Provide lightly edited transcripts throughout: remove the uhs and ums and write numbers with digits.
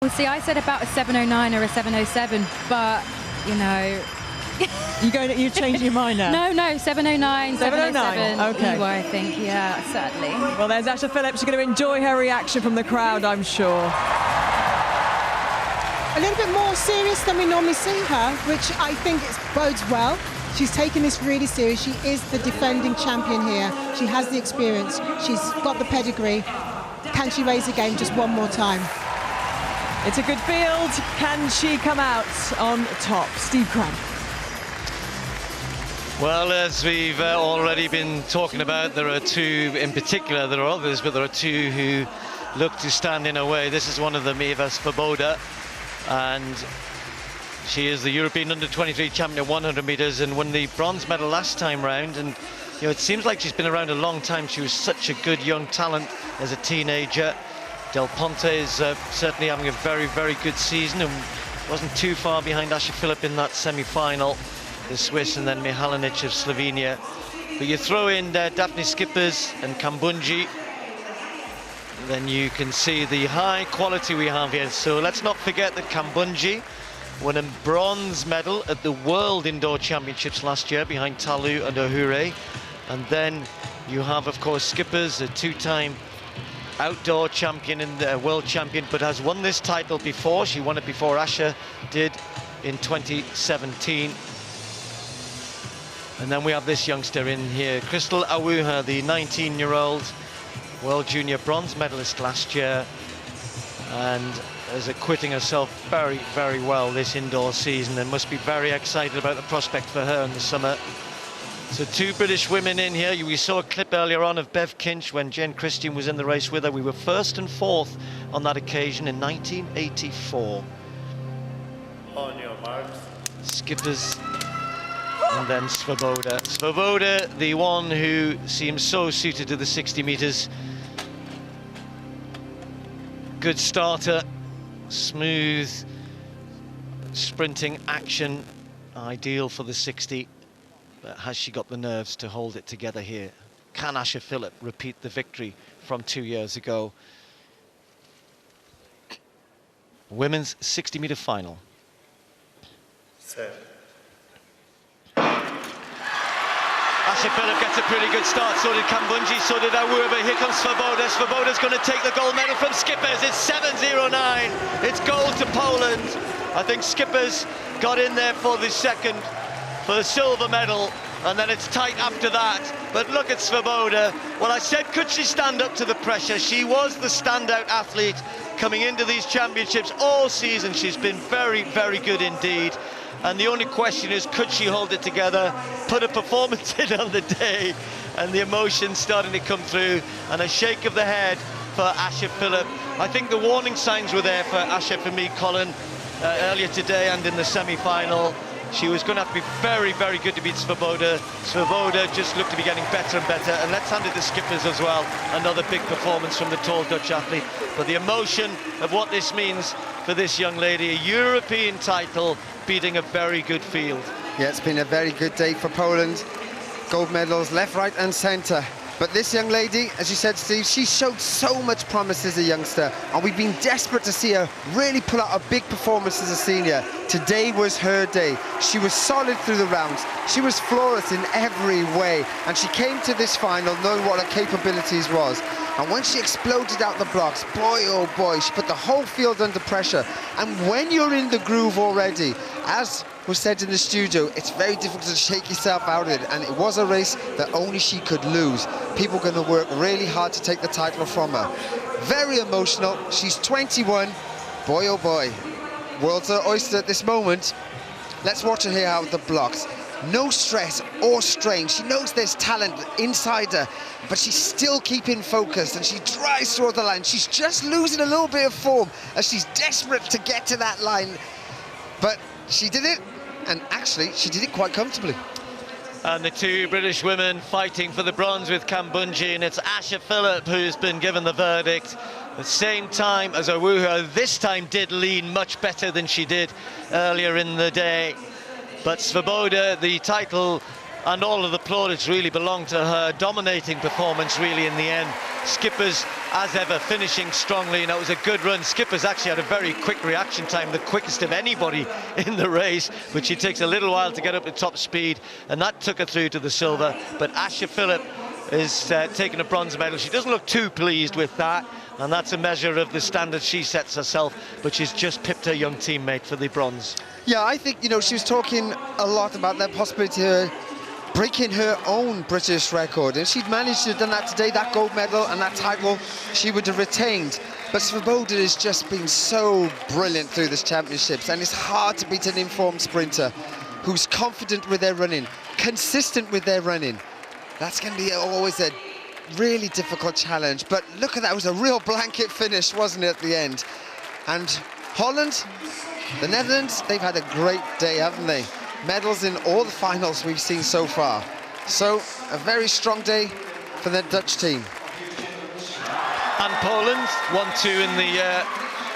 Well, see, I said about a 7:09 or a 7:07, but, you know... You're changing your mind now? No, 7:09, 7:07. Okay. You were, I think, yeah, certainly. Well, there's Asha Phillips. You're going to enjoy her reaction from the crowd, I'm sure. A little bit more serious than we normally see her, which I think bodes well. She's taken this really serious. She is the defending champion here. She has the experience. She's got the pedigree. Can she raise the game just one more time? It's a good field. Can she come out on top? Steve Cramp. Well, as we've already been talking about, there are two in particular. There are others, but there are two who look to stand in her way. This is one of them, Eva Svoboda, and she is the European under-23 champion at 100 metres and won the bronze medal last time round. And you know, it seems like she's been around a long time. She was such a good young talent as a teenager. Del Ponte is certainly having a very, very good season and wasn't too far behind Asha Philip in that semi-final. The Swiss and then Mihalic of Slovenia. But you throw in Daphne Skippers and Kambundji, then you can see the high quality we have here. So let's not forget that Kambundji won a bronze medal at the World Indoor Championships last year behind Talu and Ohure. And then you have, of course, Skippers, a two-time outdoor champion and world champion, but has won this title before. She won it before Asha did in 2017. And then we have this youngster in here, Crystal Awuha, the 19-year-old World Junior bronze medalist last year, and is acquitting herself very, very well this indoor season and must be very excited about the prospect for her in the summer. So two British women in here. We saw a clip earlier on of Bev Kinch when Jane Christian was in the race with her. We were first and fourth on that occasion in 1984. On your marks. Skippers. And then Svoboda. Svoboda, the one who seems so suited to the 60 metres. Good starter, smooth, sprinting action, ideal for the 60. But has she got the nerves to hold it together here? Can Asha Philip repeat the victory from 2 years ago? Women's 60-metre final. Set. Asha Philip gets a pretty good start, so did Kambundji, so did Awuha, but here comes Svoboda. Svoboda's going to take the gold medal from Skippers. It's 7:09, it's gold to Poland. I think Skippers got in there for the second, for the silver medal, and then it's tight after that. But look at Svoboda. Well, I said, could she stand up to the pressure? She was the standout athlete coming into these championships all season. She's been very, very good indeed. And the only question is, could she hold it together, put a performance in on the day? And the emotion starting to come through, and a shake of the head for Asha Philip. I think the warning signs were there for Asha, for me, Colin, earlier today and in the semi-final. She was going to have to be very, very good to beat Svoboda. Svoboda just looked to be getting better and better. And let's hand it to Skippers as well. Another big performance from the tall Dutch athlete. But the emotion of what this means for this young lady, a European title, beating a very good field. Yeah, it's been a very good day for Poland. Gold medals left, right and centre. But this young lady, as you said, Steve, she showed so much promise as a youngster, and we've been desperate to see her really pull out a big performance as a senior. Today was her day. She was solid through the rounds. She was flawless in every way, and she came to this final knowing what her capabilities was. And when she exploded out the blocks, boy, oh boy, she put the whole field under pressure. And when you're in the groove already, as was said in the studio, it's very difficult to shake yourself out of it, and it was a race that only she could lose. People are going to work really hard to take the title from her. Very emotional. She's 21. Boy, oh boy. World's her oyster at this moment. Let's watch her here out of the blocks. No stress or strain. She knows there's talent inside her, but she's still keeping focused, and she drives toward the line. She's just losing a little bit of form as she's desperate to get to that line. But she did it, and actually, she did it quite comfortably. And the two British women fighting for the bronze with Kambundji, and it's Asha Philip who's been given the verdict. At the same time as Awuha, this time did lean much better than she did earlier in the day. But Svoboda, the title and all of the plaudits really belong to her. Dominating performance really in the end Skippers, as ever, finishing strongly, and it was a good run. Skippers actually had a very quick reaction time, the quickest of anybody in the race, but she takes a little while to get up to top speed, and that took her through to the silver. But Asher Phillip is taking a bronze medal. She doesn't look too pleased with that, and that's a measure of the standard she sets herself, but she's just pipped her young teammate for the bronze. Yeah, I think, you know, she was talking a lot about that possibility of breaking her own British record, and she'd managed to have done that today. That gold medal and that title she would have retained. But Svoboda has just been so brilliant through this championships, and it's hard to beat an informed sprinter who's confident with their running, consistent with their running. That's going to be always a really difficult challenge. But look at that, it was a real blanket finish, wasn't it, at the end? And Holland, the Netherlands, they've had a great day, haven't they? Medals in all the finals we've seen so far. So, a very strong day for the Dutch team. And Poland, 1-2 in the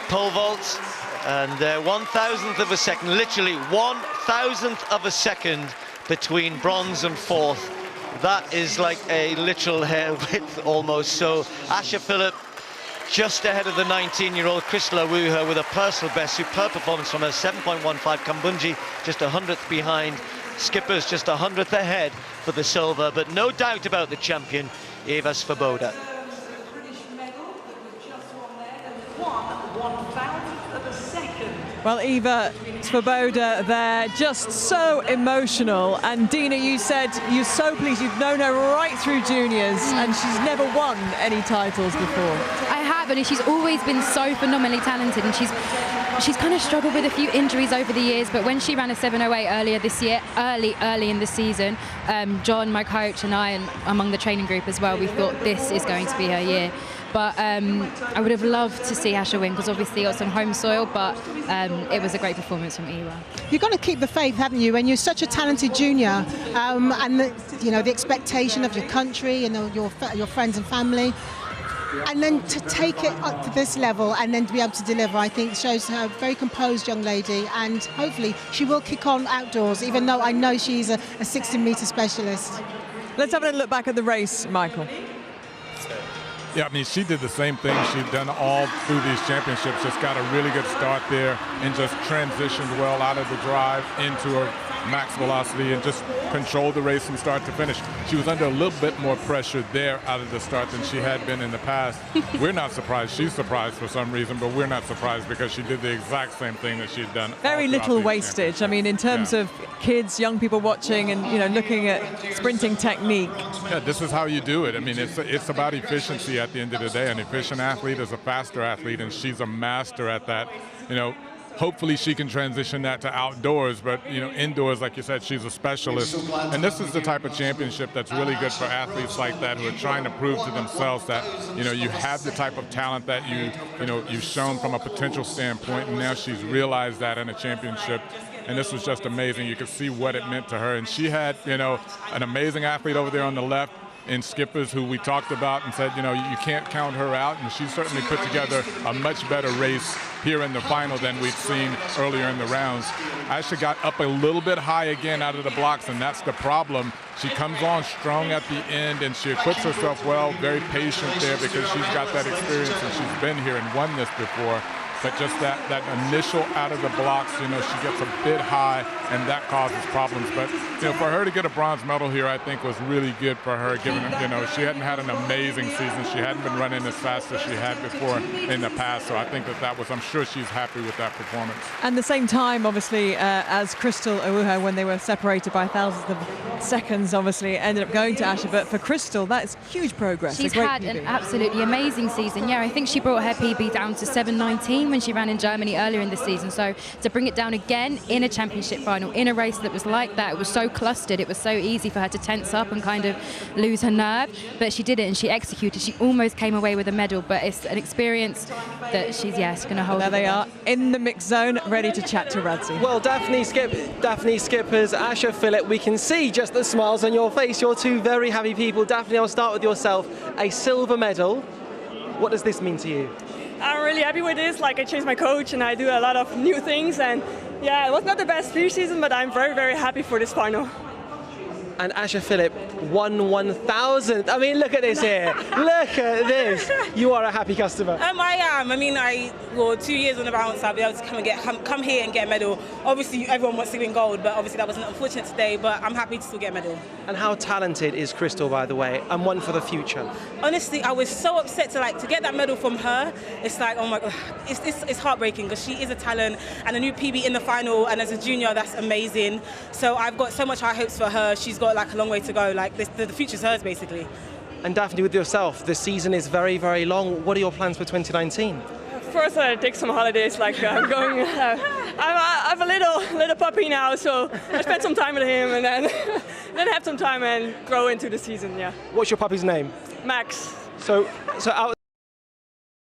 pole vault. And 1,000th of a second, literally 1,000th of a second between bronze and fourth. That is like a literal hair width almost. So Asher Phillip just ahead of the 19-year-old Crystal Awuha with a personal best. Superb performance from her, 7.15. Kambundji just 100th behind. Skippers just 100th ahead for the silver, but no doubt about the champion, Eva Svoboda. Well, Eva Svoboda there, just so emotional. And Dina, you said you're so pleased. You've known her right through juniors, and she's never won any titles before. I have, and she's always been so phenomenally talented, and she's kind of struggled with a few injuries over the years, but when she ran a 7:08 earlier this year, early in the season, John, my coach, and I, and among the training group as well, we thought this is going to be her year. But I would have loved to see Asher win, because obviously it was on home soil, but it was a great performance from Eva. You've got to keep the faith, haven't you? When you're such a talented junior, and the expectation of your country and your friends and family, and then to take it up to this level and then to be able to deliver, I think shows her a very composed young lady, and hopefully she will kick on outdoors, even though I know she's a 60-metre specialist. Let's have a look back at the race, Michael. Yeah, I mean, she did the same thing she'd done all through these championships, just got a really good start there and just transitioned well out of the drive into her max velocity and just controlled the race from start to finish. She was under a little bit more pressure there out of the start than she had been in the past. We're not surprised. She's surprised for some reason, but we're not surprised because she did the exact same thing that she'd done. Very little wastage. I mean, in terms of kids, young people watching and, you know, looking at sprinting technique. Yeah, this is how you do it. I mean, it's about efficiency at the end of the day. An efficient athlete is a faster athlete, and she's a master at that. You know, hopefully she can transition that to outdoors, but, you know, indoors, like you said, she's a specialist. And this is the type of championship that's really good for athletes like that who are trying to prove to themselves that, you know, you have the type of talent that you've shown from a potential standpoint, and now she's realized that in a championship. And this was just amazing. You could see what it meant to her. And she had, you know, an amazing athlete over there on the left in Skippers, who we talked about and said, you know, you can't count her out. And she certainly put together a much better race here in the final than we'd seen earlier in the rounds. Asha got up a little bit high again out of the blocks, and that's the problem. She comes on strong at the end, and she equips herself well, very patient there because she's got that experience and she's been here and won this before. But just that initial out of the blocks, you know, she gets a bit high, and that causes problems. But, you know, for her to get a bronze medal here, I think was really good for her, given, you know, she hadn't had an amazing season. She hadn't been running as fast as she had before in the past. So I think that was, I'm sure she's happy with that performance. And the same time, obviously, as Crystal Awuha, when they were separated by thousands of seconds, obviously, ended up going to Asha. But for Crystal, that is huge progress. She's had an absolutely amazing season. Yeah, I think she brought her PB down to 7:19 when she ran in Germany earlier in the season. So to bring it down again in a championship final, in a race that was like that, it was so clustered, it was so easy for her to tense up and kind of lose her nerve. But she did it, and she executed. She almost came away with a medal, but it's an experience that she's, going to hold. There they are in the mixed zone, ready to chat to Radzi. Well, Daphne Skippers, Asher Phillip, we can see just the smiles on your face. You're two very happy people. Daphne, I'll start with yourself. A silver medal. What does this mean to you? I'm really happy with this. Like, I changed my coach and I do a lot of new things, and yeah, it was not the best pre-season, but I'm very, very happy for this final. And Asher Phillip won 1,000th. I mean, look at this here. Look at this. You are a happy customer. I am. I mean, 2 years on the bounce, I'll be able to come here and get a medal. Obviously, everyone wants to win gold, but obviously that wasn't unfortunate today, but I'm happy to still get a medal. And how talented is Crystal, by the way, and one for the future? Honestly, I was so upset to get that medal from her. It's like, oh my God, it's heartbreaking because she is a talent and a new PB in the final, and as a junior, that's amazing. So I've got so much high hopes for her. She's got like a long way to go. Like the future's hers, basically. And Daphne, with yourself, the season is very, very long. What are your plans for 2019? First, I take some holidays. Like I'm going. I have a little puppy now, so I spend some time with him, and then have some time and grow into the season. Yeah. What's your puppy's name? Max. So out.